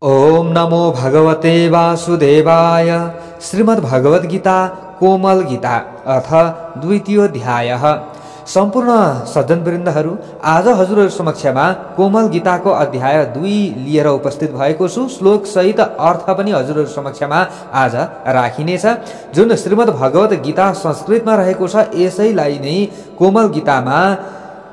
ओम नमो भगवते वासुदेवाय। श्रीमद्भगवद्गीता कोमल गीता अथ द्वितीयोऽध्यायः। सम्पूर्ण सज्जनवृन्दहरू, आज हजुरहरू समक्षमा कोमल गीताको अध्याय 2 लिएर उपस्थित भएको छु। श्लोक सहित अर्थ पनि हजुरहरू समक्षमा आज राखिनेछ। जुन श्रीमद्भगवत गीता संस्कृतमा रहेको छ, यसैलाई नै कोमल गीतामा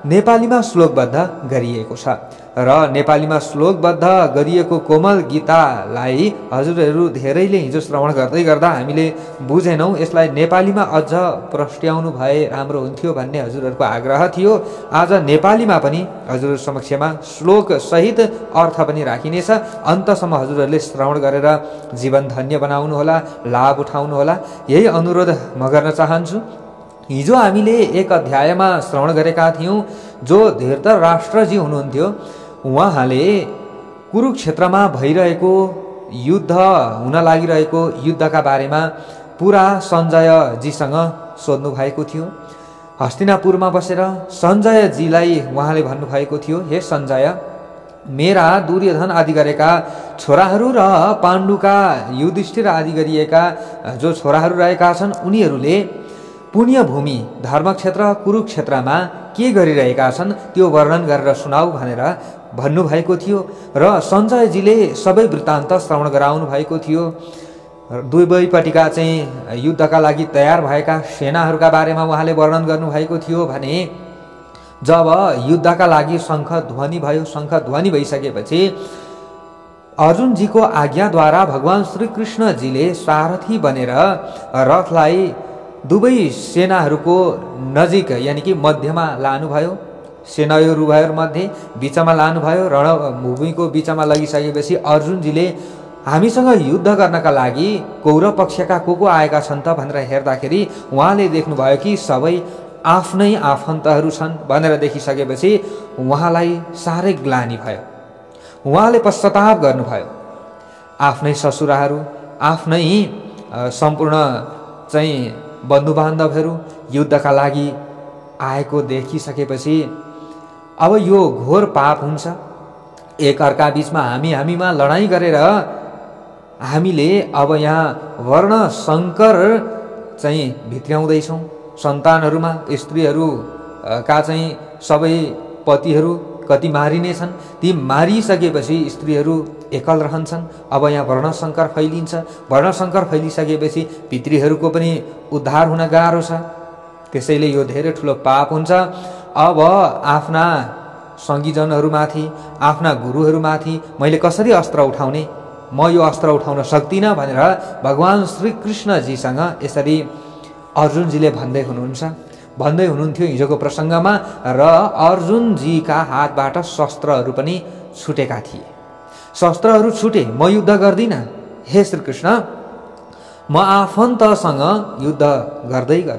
नेपालीमा श्लोकबद्ध गरिएको छ र नेपालीमा श्लोकबद्ध गरिएको कोमल गीतालाई हजुरहरू धेरैले हिजो श्रवण गर्दै गर्दा हामीले बुझेनौँ। यसलाई नेपालीमा अझ प्रस्ट्याउनु भए राम्रो हुन्थ्यो भन्ने हजुरहरूको आग्रह थियो। आज नेपालीमा पनि हजुरहरू समक्षमा श्लोक सहित अर्थ पनि राखिनेछ। अन्तसम्म हजुरहरूले श्रवण गरेर जीवन धन्य बनाउनुहोला, लाभ उठाउनुहोला, यही अनुरोध म गर्न चाहन्छु। हिजो हामीले एक अध्यायमा श्रवण गरेका थियौँ। जो धृतराष्ट्रजी हुनुहुन्थ्यो, उहाँले कुरुक्षेत्रमा भइरहेको युद्ध हुन लागिरहेको युद्धका बारेमा पुरा सञ्जयजीसँग सोध्नु भएको थियो। हस्तिनापुरमा बसेर सञ्जयजीलाई उहाँले भन्नुभएको थियो, हे सञ्जय, मेरा दुर्योधन आदि गरेका छोराहरू र पाण्डुका युधिष्ठिर आदि गरिएका जो छोराहरू रहेका छन्, उनीहरूले पुण्यभूमि धर्मक्षेत्र कुरुक्षेत्रमा के गरिरहेका छन् त्यो वर्णन गरेर सुनाऊ भनेर भन्नुभएको थियो। र सञ्जयजीले सबै वृत्तान्त श्रवण गराउनु भएको थियो। दुवैपट्टिका चाहिँ युद्धका लागि तयार भएका सेनाहरूका बारेमा उहाँले वर्णन गर्नुभएको थियो भने जब युद्धका लागि शङ्ख ध्वनि भयो, शङ्ख ध्वनि भइसकेपछि अर्जुनजीको आज्ञाद्वारा भगवान् श्रीकृष्णजीले सारथी बनेर रथलाई दुवै सेनाहरूको नजिक यानि कि मध्यमा लानुभयो। सेनाहरूमध्ये बिचमा लानुभयो। रणभूमिको बिचमा लगिसकेपछि अर्जुनजीले हामीसँग युद्ध गर्नका लागि कौरव पक्षका को आएका छन् त भनेर हेर्दाखेरि उहाँले देख्नुभयो कि सबै आफ्नै आफन्तहरू छन् भनेर देखिसकेपछि उहाँलाई साह्रै ग्लानि भयो। उहाँले पश्चाताप गर्नुभयो। आफ्नै ससुराहरू, आफ्नै सम्पूर्ण चाहिँ बन्धुबान्धवहरू युद्धका लागि आएको देखिसकेपछि अब यो घोर पाप हुन्छ। एक अर्का बीचमा हामीमा लडाईँ गरेर हामीले अब यहाँ वर्ण शङ्कर चाहिँ भित्र्याउँदैछौँ। सन्तानहरूमा स्त्रीहरूका चाहिँ सबै पतिहरू कति मारिनेछन्, ती मारिसकेपछि स्त्रीहरू एकल रहन्छन्। अब यहाँ वर्णशङ्कर फैलिन्छ। वर्णशङ्कर फैलिसकेपछि पितृहरूको पनि उद्धार हुन गाह्रो छ। त्यसैले यो धेरै ठुलो पाप हुन्छ। अब आफ्ना सङ्गीजनहरूमाथि, आफ्ना गुरुहरूमाथि मैले कसरी अस्त्र उठाउने, म यो अस्त्र उठाउन सक्दिनँ भनेर भगवान् श्रीकृष्णजीसँग यसरी अर्जुनजीले भन्दै हुनुहुन्थ्यो हिजोको प्रसङ्गमा। र अर्जुनजीका हातबाट शस्त्रहरू पनि छुटेका थिए। शस्त्रहरू छुटे। म युद्ध गर्दिनँ हे श्रीकृष्ण, म आफन्तसँग युद्ध गर्दिनँ।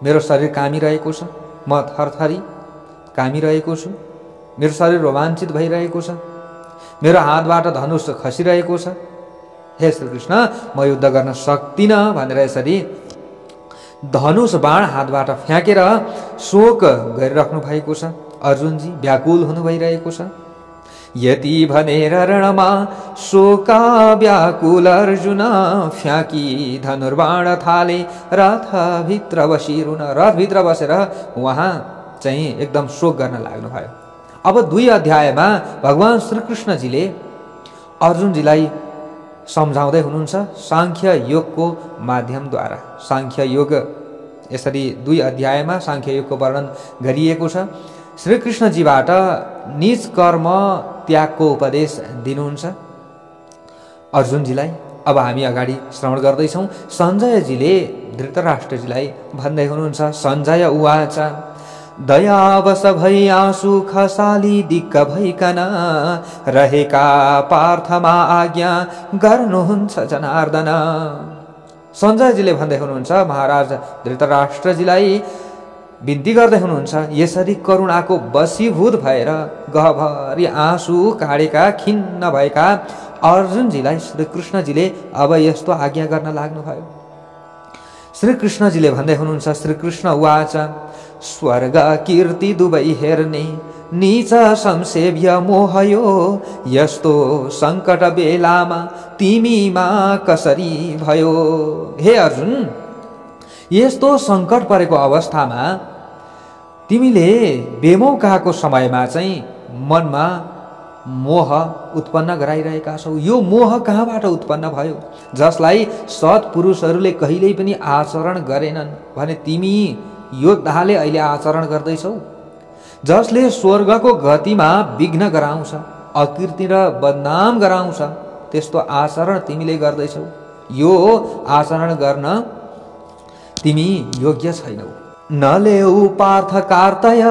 मेरो शरीर कामिरहेको छ, म थरथरी कामिरहेको छु। मेरो शरीर रोमाञ्चित भइरहेको छ। मेरो हातबाट धनुष खसिरहेको छ। हे श्रीकृष्ण, म युद्ध गर्न सक्दिनँ भनेर यसरी धनुष बाण हातबाट फ्याँकेर शोक गरिराख्नु भएको छ। अर्जुनजी व्याकुल हुनु भइरहेको छ। यति भनेर रणमा शोका व्याकुल अर्जुन, फ्याँकी धनुर्बाण थाले रथभित्र बसिरुन। रथभित्र बसेर उहाँ चाहिँ एकदम शोक गर्न लाग्नुभयो। अब 2 अध्यायमा भगवान् श्रीकृष्णजीले अर्जुनजीलाई सम्झाउँदै हुनुहुन्छ साङ्ख्य योगको माध्यमद्वारा। साङ्ख्य योग यसरी 2 अध्यायमा साङ्ख्य योगको वर्णन गरिएको छ। श्रीकृष्णजीबाट निज कर्म त्यागको उपदेश दिनुहुन्छ अर्जुनजीलाई। अब हामी अगाडि श्रवण गर्दैछौँ। सञ्जयजीले धृतराष्ट्रजीलाई भन्दै हुनुहुन्छ, सञ्जय उवाच, दयावश भई आँसु खसाली दिक्क भइकन रहेका पार्थमा आज्ञा गर्नुहुन्छ जनार्दन। सञ्जयजीले भन्दै हुनुहुन्छ, महाराज धृतराष्ट्रजीलाई बिन्ती गर्दै हुनुहुन्छ, यसरी करुणाको वशीभूत भएर गहभरि आँसु काडेका खिन्न भएका अर्जुनजीलाई श्रीकृष्णजीले अब यस्तो आज्ञा गर्न लाग्नुभयो। श्रीकृष्णजीले भन्दै हुनुहुन्छ, श्रीकृष्ण उवाच, स्वर्ग कीर्ति दुवै हेर्ने नीच संसेव्य मोहयो यस्तो सङ्कट बेलामा तिमीमा कसरी भयो। हे अर्जुन, यस्तो सङ्कट परेको अवस्थामा तिमीले बेमौकाको समयमा चाहिँ मनमा मोह उत्पन्न गराइरहेका छौ। यो मोह कहाँबाट उत्पन्न भयो? जसलाई सत्पुरुषहरूले कहिल्यै पनि आचरण गरेनन् भने तिमी योद्धाले अहिले आचरण गर्दैछौ। जसले स्वर्गको गतिमा विघ्न गराउँछ, अकीर्ति र बदनाम गराउँछ, त्यस्तो आचरण तिमीले गर्दैछौ। यो आचरण गर्न तिमी योग्य छैनौ। नलेऊ पार्थ कार्तय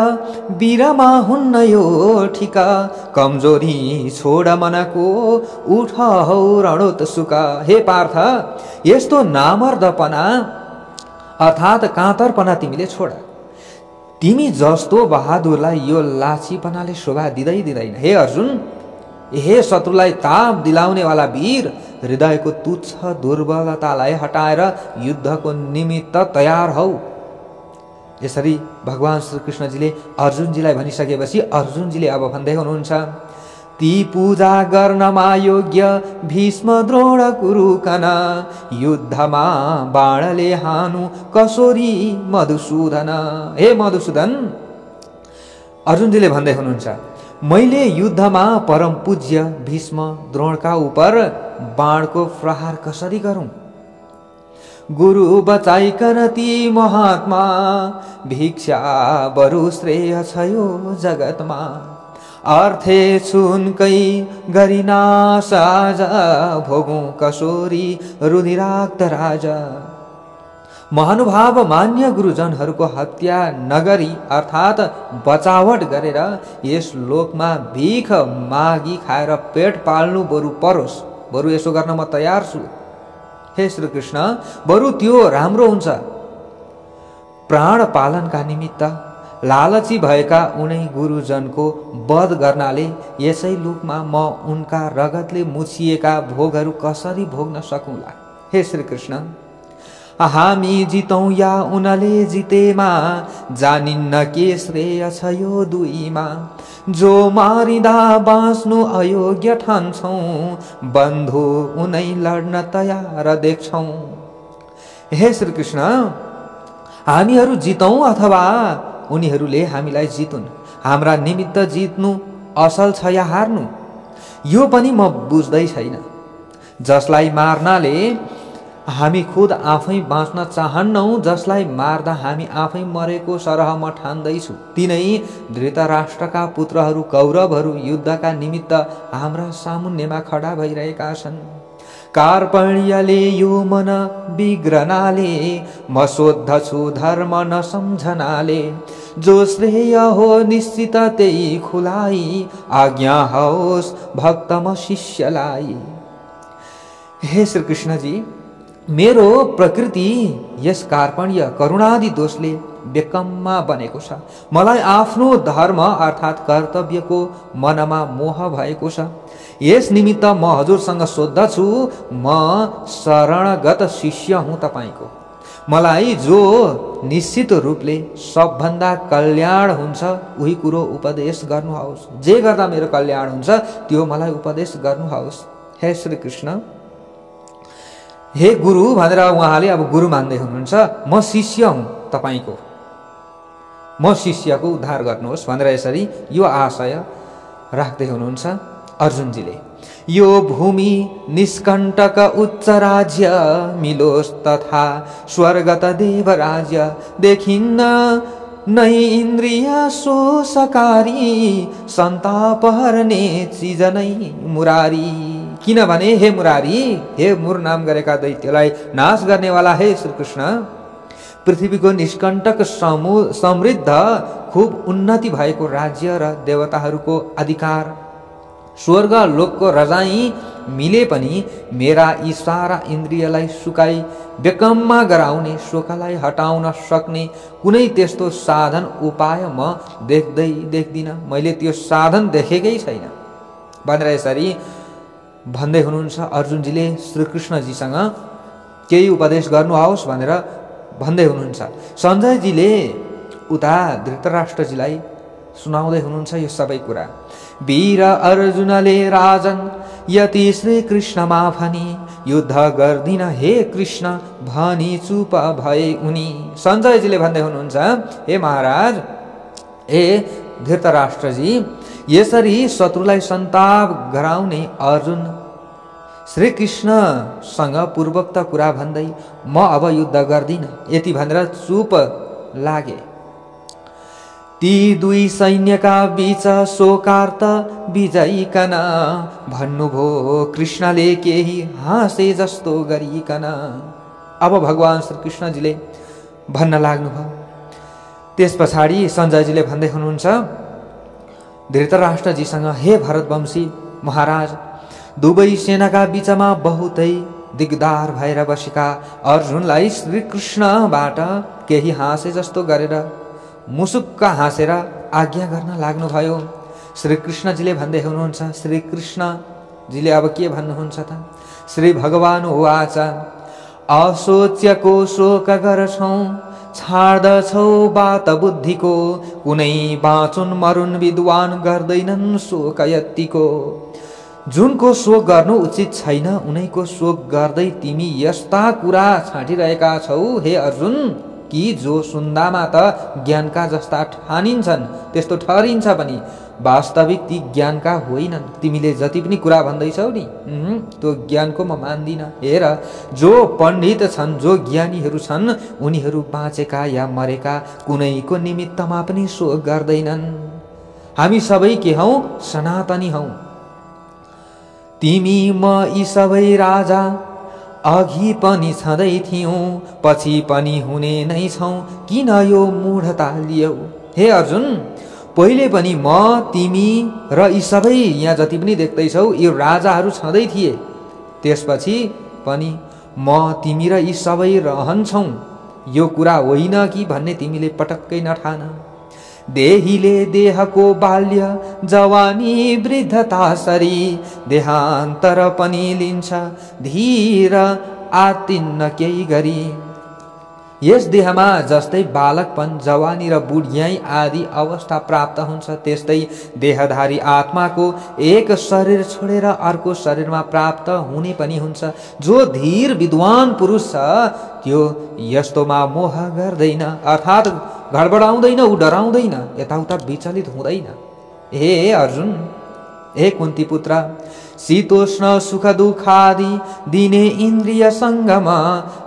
बिरमा हुन्न यो ठिका, कमजोरी छोड मनको उठ हौ रणोत्सुका। हे पार्थ, यस्तो नामर्दपना अर्थात् काँतरपना तिमीले छोड। तिमी जस्तो बहादुरलाई यो लाछीपनाले शोभा दिँदैन। हे अर्जुन, हे शत्रुलाई ताप दिलाउनेवाला वीर, हृदयको तुच्छ दुर्बलतालाई हटाएर युद्धको निमित्त तयार हौ। यसरी भगवान श्री कृष्णजीले अर्जुनजीलाई भनिसकेपछि अर्जुनजीले अब भन्दै हुनुहुन्छ, ती पूजा गर्नमा योग्य भीष्म द्रोण कुरुकन, युद्धमा बाणले हानु कसोरी मधुसूदन। हे मधुसूदन, अर्जुनजीले भन्दै हुनुहुन्छ, मैले युद्धमा परम पूज्य भीष्म द्रोणका उपर बाणको प्रहार कसरी गरौं? गुरु बचाइकन ती महात्मा, भिक्षा बरु श्रेय छ यो जगतमा। अर्थे छुनकै गरिनाश आज, भोगौं कसोरी रुधिराक्त राजा। महानुभाव मान्य गुरुजनहरूको हत्या नगरी अर्थात् बचावट गरेर यस लोकमा भीख मागी खाएर पेट पाल्नु बरु परोस्, बरु यसो गर्न म तयार छु। हे श्री कृष्ण, बरु त्यो राम्रो हुन्छ। प्राण पालनका निमित्त लालची भएका उनै गुरुजनको वध गर्नाले यसै लोकमा म उनका रगतले मुछिएका भोगहरू कसरी भोग्न सकौँला। हे श्री कृष्ण, हामी जितौँ या उनले जितेमा, जानिन्न के श्रेय छ यो दुईमा। जो मारिँदा बाँच्नु अयोग्य ठान्छौँ, बन्धु उनै लड्न तयार देख्छौँ। हे श्री कृष्ण, हामीहरू जितौँ अथवा उनीहरूले हामीलाई जितुन्, हाम्रा निमित्त जित्नु असल छ या हार्नु, यो पनि म बुझ्दै छैन। जसलाई मार्नाले हामी खुद आफै बाँच्न चाहन्नौ, जसलाई मार्दा हामी आफै मरेको सरह म ठान्दैछु। तिनै धृतराष्ट्रका पुत्रहरू कौरवहरू युद्धका निमित्त हाम्रा सामुन्नेमा खडा भइरहेका छन्। कार्पण्यले यो मन बिग्रनाले, म सोद्धछु धर्म नसम्झनाले। जो श्रेय हो निश्चित त्यही खुलाई, आज्ञा होस् भक्त म शिष्यलाई। हे श्री कृष्णजी, मेरो प्रकृति यस कार्पण्य करुणादि दोषले बेकममा बनेको छ। मलाई आफ्नो धर्म अर्थात् कर्तव्यको मनमा मोह भएको छ। यस निमित्त म हजुरसँग सोद्धछु, म शरणगत शिष्य हुँ तपाईको। मलाई जो निश्चित रूपले सबभन्दा कल्याण हुन्छ उही कुरो उपदेश गर्नुहोस्। जे गर्दा मेरो कल्याण हुन्छ त्यो मलाई उपदेश गर्नुहोस्। हे श्री कृष्ण, हे गुरु भनेर उहाँले अब गुरु मान्दै हुनुहुन्छ। म शिष्य हुँ तपाईको, म शिष्यको उद्धार गर्नुहोस् भनेर यसरी यो आशय राख्दै हुनुहुन्छ अर्जुनजीले। यो भूमि निष्कण्टक उच्च राज्य, मिलोस् तथा स्वर्गत देव राज्य। देखिन्न नै इन्द्रिय शोषकारी, सन्ताप हर्ने चिज नै मुरारी। किनभने हे मुरारी, हे मुर नाम गरेका दैत्यलाई नाश गर्नेवाला हे श्री कृष्ण, पृथ्वीको निष्कण्टक समृद्ध खूब उन्नति भएको राज्य र देवताहरूको अधिकार, स्वर्ग लोकको रजाई मिले पनि मेरा यी सारा इन्द्रियलाई सुकाई बेकममा गराउने, शोकलाई हटाउन सक्ने कुनै त्यस्तो साधन उपाय म देख्दिन। मैले त्यो साधन देखेकै छैन भनेर यसरी भन्दै हुनुहुन्छ अर्जुनजीले श्रीकृष्णजीसँग। केही उपदेश गर्नुहोस् भनेर भन्दै हुनुहुन्छ। सञ्जयजीले उता धृतराष्ट्रजीलाई सुनाउँदै हुनुहुन्छ यो सबै कुरा। वीर अर्जुनले राजन यति श्री कृष्णमा भनी, युद्ध गर्दिन हे कृष्ण भनी चुप भए उनी। सञ्जयजीले भन्दै हुनुहुन्छ, हे महाराज, हे धृतराष्ट्रजी, यसरी शत्रुलाई सन्ताप गराउने अर्जुन श्री कृष्णसँग पूर्वोक्त कुरा भन्दै म अब युद्ध गर्दिन यति भनेर चुप लागे। ती दुई सैन्यका बीच शोकार्त विजयीकन भन्नुभयो कृष्णले केही हाँसे जस्तो गरिकन। अब भगवान श्री कृष्णजीले भन्न लाग्नुभयो। त्यस पछाडि सञ्जयजीले भन्दै हुनुहुन्छ धृतराष्ट्रजीसँग, हे भरतवंशी महाराज, दुवै सेनाका बीचमा बहुतै दिगदार भएर बसेका अर्जुनलाई श्री कृष्णबाट केही हाँसे जस्तो गरेर मुसुक्क हाँसेर आज्ञा गर्न लाग्नुभयो। श्री कृष्णजीले भन्दै हुनुहुन्छ, श्री कृष्णजीले अब के भन्नुहुन्छ त? श्री भगवान उवाच, असोच्यको शोक गर्छौ छाड्दछौ बात बुद्धिको, कुनै बाँचुन् मरुन् विद्वान गर्दैनन् शोक यत्तिको। जुनको शोक गर्नु उचित छैन उनैको शोक गर्दै तिमी यस्ता कुरा छाटिरहेका छौ हे अर्जुन, कि जो सुन्दामा त ज्ञानका जस्ता ठानिन्छन् त्यस्तो ठहरिन्छ पनि वास्तविक ती ज्ञानका होइनन्। तिमीले जति पनि कुरा भन्दैछौ नि त्यो ज्ञानको म मान्दिन। हेर, जो पण्डित छन्, जो ज्ञानीहरू छन्, उनीहरू बाँचेका या मरेका कुनैको निमित्तमा पनि शोक गर्दैनन्। हामी सबै के हौ? सनातनी हौ। तिमी म यी सबै राजा अघि पनि छँदै थियौं, पछि पनि हुने नै छौं, किन यो मूढता लियौ? हे अर्जुन, पहिले पनि म, तिमी र यी सबै यहाँ जति पनि देख्दैछौ यो राजाहरू छँदै थिए, त्यसपछि पनि म, तिमी र यी सबै रहन्छौं। यो कुरा होइन कि भन्ने तिमीले पटक्कै नठान। देहीले देहको बाल्य जवानी वृद्धता सरी, देहान्तर पनि लिन्छ धीर आतिन्न केही गरी। यस देहमा जस्तै बालकपन, जवानी र बुढ्याई आदि अवस्था प्राप्त हुन्छ, त्यस्तै देहधारी आत्माको एक शरीर छोडेर अर्को शरीरमा प्राप्त हुने पनि हुन्छ। जो धीर विद्वान पुरुष छ त्यो यस्तोमा मोह गर्दैन, अर्थात् घडबडाउँदैन, ऊ डराउँदैन, यताउता विचलित हुँदैन। हे अर्जुन, हे कुन्ती पुत्र, शीतोष्ण सुख दुखादि दिने इन्द्रिय सङ्गमा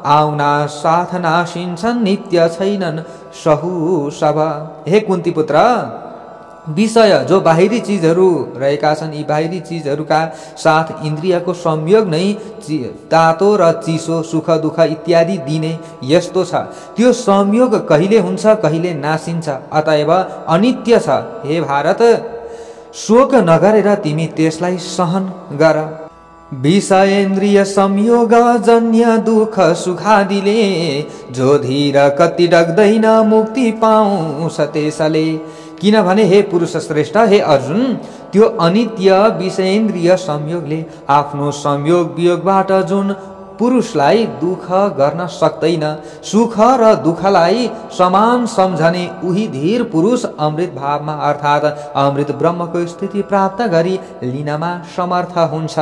आउना साथ नासिन्छन्, नित्य छैनन् सहु सब। हे कुन्ती पुत्र, विषय जो बाहिरी चीजहरू रहेका छन्, यी बाहिरी चीजहरूका साथ इन्द्रियको संयोग नै तातो र चिसो, सुख दुःख इत्यादि दिने यस्तो छ। त्यो संयोग कहिले हुन्छ, कहिले नासिन्छ, अतएव अनित्य छ। हे भारत, शोक नगरेर तिमी त्यसलाई सहन गर। विषयेन्द्रिय संयोग जन्य दुःख सुखादिले, जो धीर कति डग्दैन मुक्ति पाउँछ त्यसले। किनभने हे पुरुष श्रेष्ठ, हे अर्जुन, त्यो अनित्य विषयेन्द्रिय संयोगले आफ्नो संयोग वियोगबाट जुन पुरुषलाई दुःख गर्न सक्दैन, सुख र दुःखलाई समान सम्झने उही धीर पुरुष अमृत भावमा अर्थात् अमृत ब्रह्मको स्थिति प्राप्त गरी लिनमा समर्थ हुन्छ।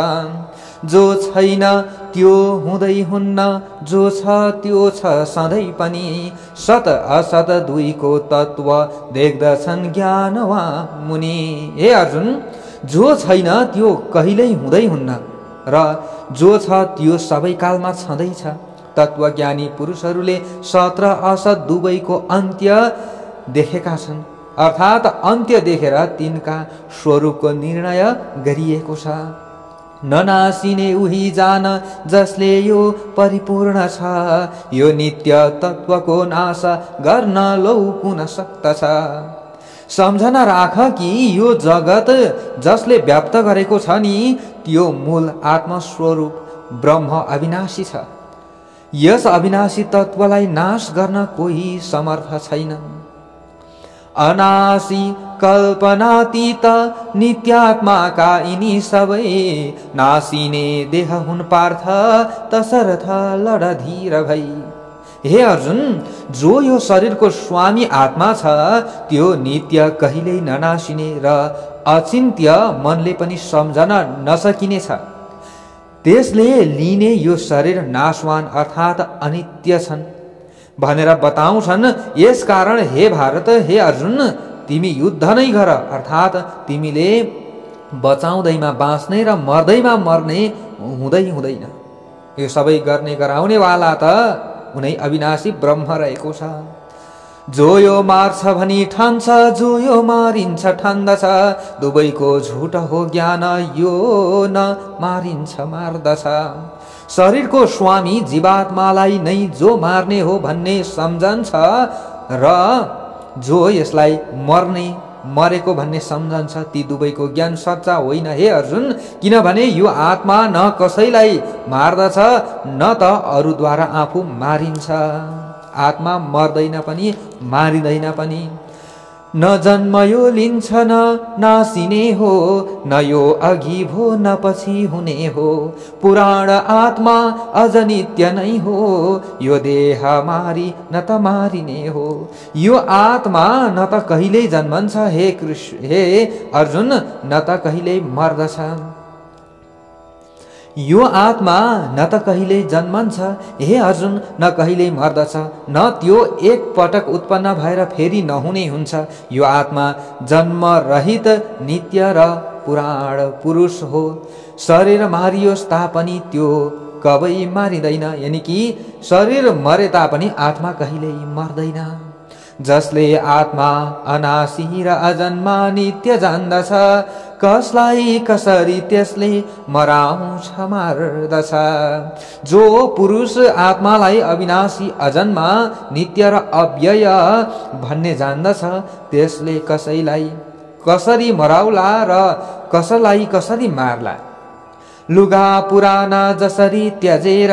जो छैन त्यो हुँदै हुन्न, जो छ त्यो छ सधैँ पनि, सत असत दुईको तत्व देख्दछन् ज्ञानवान मुनि। हे अर्जुन, जो छैन त्यो कहिल्यै हुँदै हुन्न र जो छ त्यो सबै कालमा छँदैछ। तत्वज्ञानी पुरुषहरूले सत र असत दुवैको अन्त्य देखेका छन्, अर्थात् अन्त्य देखेर तिनका स्वरूपको निर्णय गरिएको छ। ननासिने उही जान जसले यो परिपूर्ण छ, यो नित्य तत्वको नाश गर्न लौ कुन सक्दछ। सम्झना राख कि यो जगत जसले व्याप्त गरेको छ नि, त्यो मूल आत्मस्वरूप ब्रह्म अविनाशी छ। यस अविनाशी तत्वलाई नाश गर्न कोही समर्थ छैन। अनासी कल्पनातीत नित्यात्माका यिनी सबै, नासिने देह हुन् पार्थ तसर्थ लड धीर भई। हे अर्जुन, जो यो शरीरको स्वामी आत्मा छ त्यो नित्य कहिल्यै ननासिने र अचिन्त्य मनले पनि सम्झन नसकिने छ। त्यसले लिने यो शरीर नाशवान अर्थात् अनित्य छन् भनेर बताउँछन्। यसकारण हे भारत, हे अर्जुन, तिमी युद्ध नै गर, अर्थात् तिमीले बचाउँदैमा बाँच्ने र मर्दैमा मर्ने हुँदैन। यो सबै गर्ने गराउने वाला त उनै अविनाशी ब्रह्म रहेको छ। जो यो मार्छ भनी ठान्छ, जो यो मारिन्छ ठान्दछ, दुवैको झुट हो ज्ञान, यो न मारिन्छ मार्दछ। शरीरको स्वामी जीवात्मालाई नै जो मार्ने हो भन्ने सम्झन्छ र जो यसलाई मरेको भन्ने सम्झन्छ, ती दुवैको ज्ञान सच्चा होइन हे अर्जुन। किनभने यो आत्मा न कसैलाई मार्दछ न त अरूद्वारा आफू मारिन्छ। आत्मा मर्दैन पनि मारिँदैन पनि। न जन्म यो लिन्छ न नासिने हो, न यो अघि भो न पछि हुने हो। पुराण आत्मा अज नित्य नै हो, यो देह मारी न त मारिने हो। यो आत्मा न त कहिल्यै जन्मन्छ हे कृष्ण, हे अर्जुन, न त कहिल्यै मर्दछ। यो आत्मा न त कहिल्यै जन्मन्छ हे अर्जुन, न कहिल्यै मर्दछ, न त्यो एक पटक उत्पन्न भएर फेरि नहुने हुन्छ। यो आत्मा जन्म रहित नित्य र पुराण पुरुष हो। शरीर मारियोस् तापनि त्यो कबै मारिँदैन, यानि कि शरीर मरे तापनि आत्मा कहिल्यै मर्दैन। जसले आत्मा अनासी र अजन्मा नित्य जान्दछ, कसलाई कसरी त्यसले मराउँछ मार्दछ। जो पुरुष आत्मालाई अविनाशी अजन्मा नित्य र अव्यय भन्ने जान्दछ, त्यसले कसैलाई कसरी मराउला र कसलाई कसरी मार्ला। लुगा पुराना जसरी त्यजेर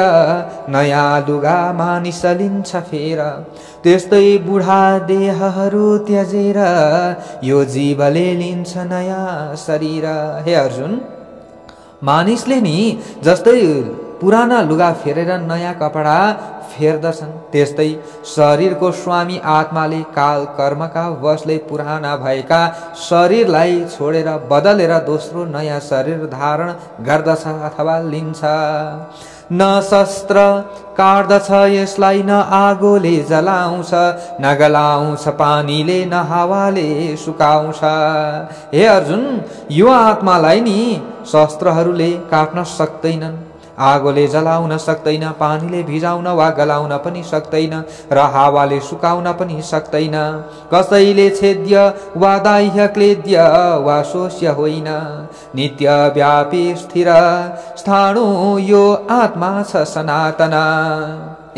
नयाँ लुगा मानिस लिन्छ फेर, त्यस्तै बुढा देहहरू त्यजेर यो जीवले लिन्छ नयाँ शरीर। हे अर्जुन, मानिसले नि जस्तै पुराना लुगा फेरेर नयाँ कपडा फेर्दछन्, त्यस्तै शरीरको स्वामी आत्माले काल कर्मका वशले पुराना भएका शरीरलाई छोडेर बदलेर दोस्रो नयाँ शरीर धारण गर्दछ अथवा लिन्छ। न शस्त्र काट्दछ यसलाई, न आगोले जलाउँछ, न गलाउँछ पानीले, न हावाले सुकाउँछ। हे अर्जुन, यो आत्मालाई नि शस्त्रहरूले काट्न सक्दैनन्, आगोले जलाउन सक्दैन, पानीले भिजाउन वा गलाउन पनि सक्दैन, र हावाले सुकाउन पनि सक्दैन। कसैले छेद्य वा दाह्य क्लेद्य वा शोष्य होइन, नित्य व्यापी स्थिर स्थाणु यो आत्मा छ सनातन।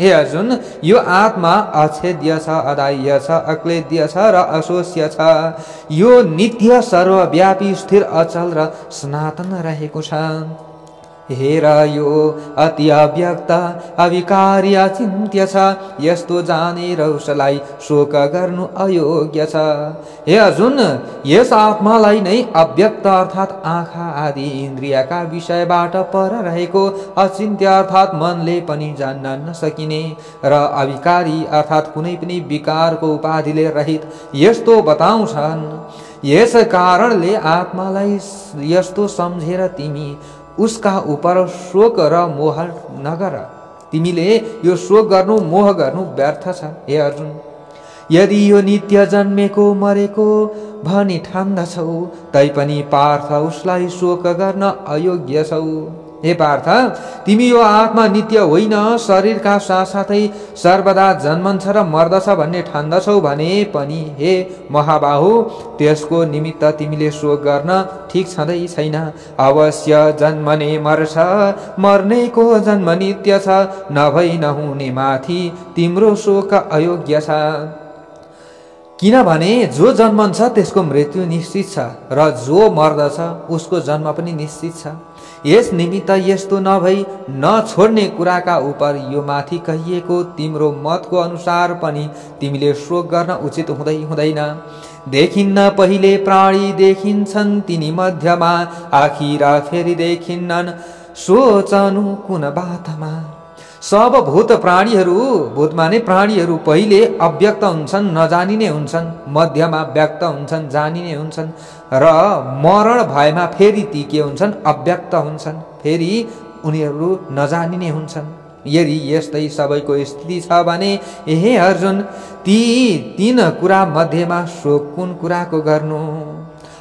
हे अर्जुन, यो आत्मा अछेद्य छ, अदाह्य छ, अक्लेद्य छ र अशोष्य छ। यो नित्य सर्वव्यापी स्थिर अचल र सनातन रहेको छ। हेर यो अति अव्यक्त अविकारी अचिन्त्य छ, यस्तो जानेर उसलाई शोक गर्नु अयोग्य छ। हे अर्जुन, यस आत्मालाई नै अव्यक्त अर्थात् आँखा आदि इन्द्रियका विषयबाट पर रहेको, अचिन्त्य अर्थात् मनले पनि जान्न नसकिने र अविकारी अर्थात् कुनै पनि विकारको उपाधिले रहित यस्तो बताउँछन्। यस कारणले आत्मालाई यस्तो सम्झेर तिमी उसका उपर शोक र मोह नगर। तिमीले यो शोक गर्नु मोह गर्नु व्यर्थ छ। हे अर्जुन, यदि यो नित्य जन्मेको मरेको भनी ठान्दछौ, तैपनि पार्थ उसलाई शोक गर्न अयोग्य छौ। हे पार्थ, तिमी यो आत्मा नित्य होइन, शरीरका साथसाथै सर्वदा जन्मन्छ र मर्दछ भन्ने ठान्दछौ भने पनि हे महाबाहु, त्यसको निमित्त तिमीले शोक गर्न ठिक छँदै छैन। अवश्य जन्मने मर्छ, मर्नेको जन्म नित्य छ, नभई नहुने माथि तिम्रो शोक अयोग्य छ। किनभने जो जन्मन्छ त्यसको मृत्यु निश्चित छ र जो मर्दछ उसको जन्म पनि निश्चित छ। यस निमित्त यस्तो नभई नछोड्ने कुराका उपर यो माथि कहिएको तिम्रो मतको अनुसार पनि तिमीले शोक गर्न उचित हुँदैन। देखिन्न पहिले प्राणी, देखिन्छन् तिनी मध्यमा, आखिर फेरि देखिन्नन् सोचनु कुन बातमा। सब भूत प्राणीहरू, भूत माने प्राणीहरू पहिले अव्यक्त हुन्छन्, नजानिने हुन्छन्, मध्यमा व्यक्त हुन्छन्, जानिने हुन्छन् र मरण भएमा फेरि ती के हुन्छन्, अव्यक्त हुन्छन्, फेरि उनीहरू नजानिने हुन्छन्। यदि यस्तै सबैको स्थिति छ भने हे अर्जुन, ती तीन कुरा मध्येमा शोक कुन कुराको गर्नु?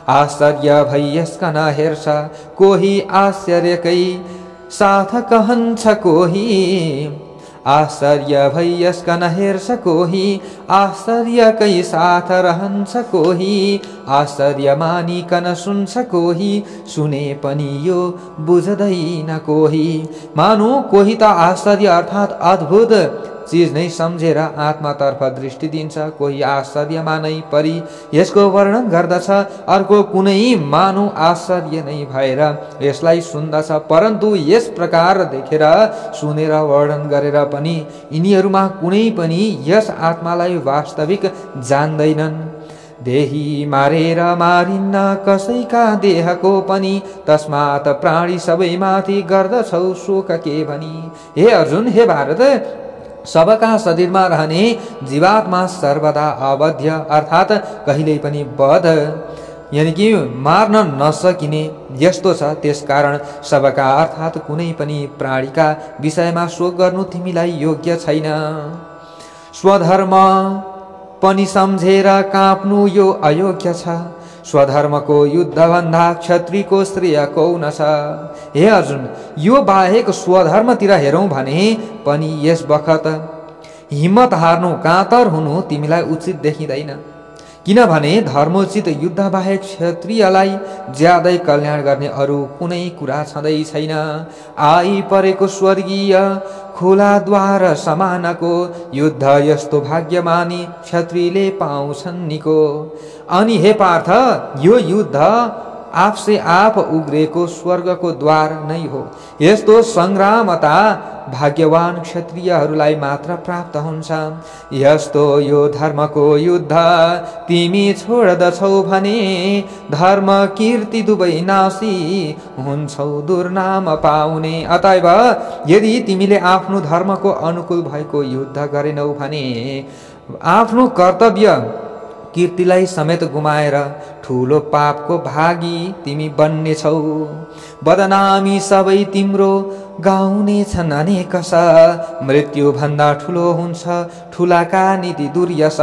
आश्चर्य भई यसका नहेर्छ कोही, आश्चर्यकै साथ कहन्छ कोही। आश्चर्य भई यसका नहेर्छ कोही, आश्चर्यकै साथ रहन्छ कोही। आश्चर्य मानिकन सुन्छ कोही, सुने पनि यो बुझ्दैन कोही। मानु कोही त आश्चर्य अर्थात् अद्भुत चीज नै सम्झेर आत्मातर्फ दृष्टि दिन्छ, कोही आश्चर्यमा नै परि यसको वर्णन गर्दछ, अर्को कुनै मानव आश्चर्य नै भएर यसलाई सुन्दछ। परन्तु यस प्रकार देखेर सुनेर वर्णन गरेर पनि यिनीहरूमा कुनै पनि यस आत्मालाई वास्तविक जान्दैनन्। देही मारेर मारिन्न कसैका देहको पनि, तस्मात् प्राणी सबैमाथि गर्दछौ शोक के भनी। हे अर्जुन, हे भारत, सबका शरीरमा रहने जीवात्मा सर्वदा अवध्य अर्थात् कहिल्यै पनि वध यानि कि मार्न नसकिने यस्तो छ। त्यसकारण सबका अर्थात् कुनै पनि प्राणीका विषयमा शोक गर्नु तिमीलाई योग्य छैन। स्वधर्म पनि सम्झेर काँप्नु यो अयोग्य छ। स्वधर्मको युद्धभन्दा क्षत्रियको श्रेय कौन छ? हे अर्जुन, यो बाहेक स्वधर्मतिर हेरौँ भने पनि यस बखत हिम्मत हार्नु, कातर हुनु तिमीलाई उचित देखिँदैन। किनभने धर्मोचित युद्ध बाहेक क्षत्रियलाई ज्यादै कल्याण गर्ने अरू कुनै कुरा छँदै छैन। आइपरेको स्वर्गीय खुला द्वार समानको युद्ध यस्तो भाग्यमानी क्षत्रियले पाउँछन् निको। अनि हे पार्थ, यो युद्ध आपसे आप उग्रेको स्वर्गको द्वार नै हो। यस्तो संग्रामता भाग्यवान क्षत्रियहरूलाई मात्र प्राप्त हुन्छ। यस्तो यो धर्मको युद्ध तिमी छोड्दछौ भने धर्म कीर्ति दुवै नासी हुन्छौ दुर्नाम पाउने। अतएव यदि तिमीले आफ्नो धर्मको अनुकूल भएको युद्ध गरेनौ भने आफ्नो कर्तव्य कीर्तिलाई समेत गुमाएर ठुलो पापको भागी तिमी बन्नेछौ। बदनामी सबै तिम्रो गाउने छन् अनेक स, मृत्यु भन्दा ठुलो हुन्छ ठुलाका नीति दुर्यस।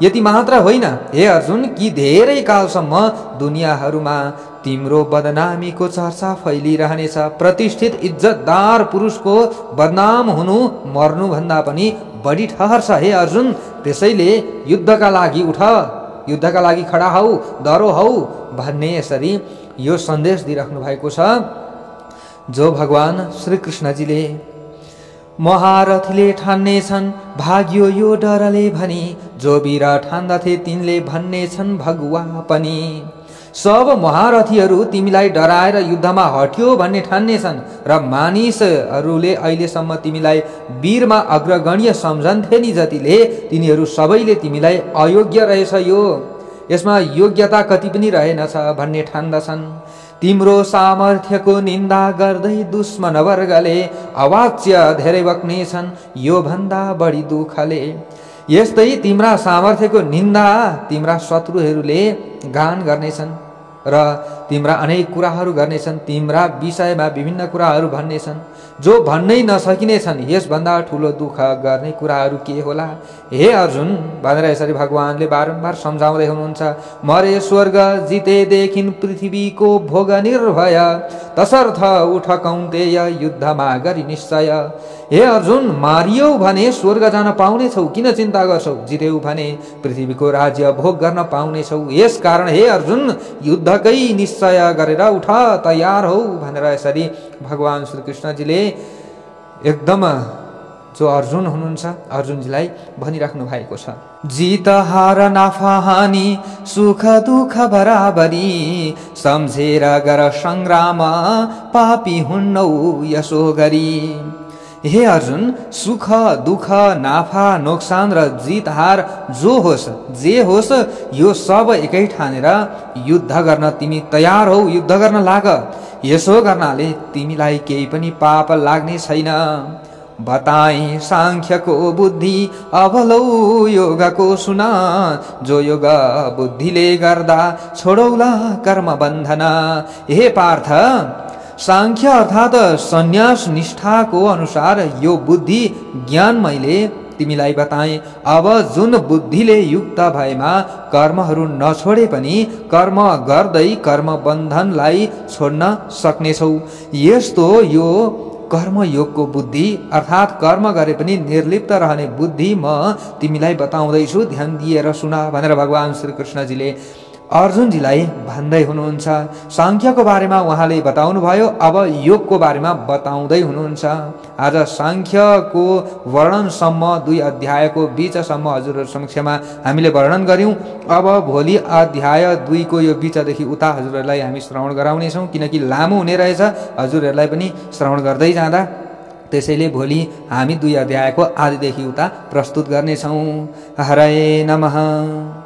यति मात्र होइन हे अर्जुन, कि धेरै कालसम्म दुनियाँहरूमा तिम्रो बदनामीको चर्चा फैलिरहनेछ। प्रतिष्ठित इज्जतदार पुरुषको बदनाम हुनु मर्नु भन्दा पनि बढी ठहर छ। हे अर्जुन, त्यसैले युद्धका लागि उठ, युद्धका लागि खडा हौ, डरो हौ भन्ने यसरी यो सन्देश दिइराख्नु भएको छ। जो भगवान श्री कृष्णजीले महारथीले ठान्ने छन् भाग्यो यो डरले भनी, जो वीर ठान्दथे तिनले भन्ने छन् भगवा पनि। सब महारथीहरू तिमीलाई डराएर युद्धमा हट्यो भन्ने ठान्ने छन् र मानिसहरूले अहिलेसम्म तिमीलाई वीरमा अग्रगण्य सम्झन्थे नि जतिले, तिनीहरू सबैले तिमीलाई अयोग्य रहेछ, यो यसमा योग्यता कति पनि रहेनछ भन्ने ठान्दछन्। तिम्रो सामर्थ्यको निन्दा गर्दै दुश्मन वर्गले अवाच्य धेरै बक्ने छन् यो भन्दा बढी दुःखले। यस्तै तिम्रा सामर्थ्यको निन्दा तिम्रा शत्रुहरूले गान गर्नेछन् र तिम्रा अनेक कुराहरू गर्नेछन्, तिम्रा विषयमा विभिन्न कुराहरू भन्नेछन् जो भन्नै नसकिने छन्। यसभन्दा ठुलो दुःख गर्ने कुराहरू के होला? हे अर्जुन भनेर यसरी भगवानले बारम्बार सम्झाउँदै हुनुहुन्छ। मरे स्वर्ग जितेदेखि पृथ्वीको भोग निर्भय, तसर्थ उठ कौन्तेय युद्धमा गरी निश्चय। हे अर्जुन, मारियौ भने स्वर्ग जान पाउनेछौ, किन चिन्ता गर्छौ? जित्यौ भने पृथ्वीको राज्य भोग गर्न पाउनेछौ। यस कारण हे अर्जुन, युद्धकै निश्चय गरेर उठ, तयार हौ भनेर यसरी भगवान श्री कृष्णजीले एकदम जो अर्जुन हुनुहुन्छ अर्जुनजीलाई भनिराख्नु भएको छ। जित हार नाफा हानि सुख दुःख बराबरी, सम्झेर गर सङ्ग्राम पापी हुन्नौ यसो गरी। हे अर्जुन, सुख दुःख नाफा नोक्सान र जित हार जो होस् जे होस् यो सब एकै ठानेर युद्ध गर्न तिमी तयार हौ, युद्ध गर्न लाग। यसो गर्नाले तिमीलाई केही पनि पाप लाग्ने छैन। बताई सांख्यको बुद्धि अब लौ योगको सुना जो योग बुद्धिले गर्दा छोडौला कर्म बन्धन। हे पार्थ सांख्य अर्थात सन्यास निष्ठाको अनुसार यो बुद्धि ज्ञान मैले तिमीलाई बताएँ। अब जुन बुद्धिले युक्त भएमा कर्महरू नछोडे पनि कर्म गर्दै कर्म बन्धनलाई छोड्न सक्नेछौ। यस्तो यो कर्मयोगको बुद्धि अर्थात कर्म गरे पनि निर्लिप्त रहने बुद्धि म तिमीलाई बताउँदैछु, ध्यान दिएर सुन भनेर भगवान श्री कृष्णजीले अर्जुनजीलाई भन्दै हुनुहुन्छ। सांख्यको बारेमा उहाँले बताउनु भयो, अब योगको बारेमा बताउँदै हुनुहुन्छ। आज सांख्यको वर्णनसम्म 2 अध्यायको बीचसम्म हजुरहरू समक्षमा हामीले वर्णन गर्यौं। अब भोलि अध्याय 2 को यो बीचदेखि उता हजुरहरूलाई हामी श्रवण गराउनेछौँ, किनकि लामो हुने रहेछ, हजुरहरूलाई पनि श्रवण गर्दै जाँदा। त्यसैले भोलि हामी 2 अध्यायको आदिदेखि उता प्रस्तुत गर्नेछौँ। हरे नमः।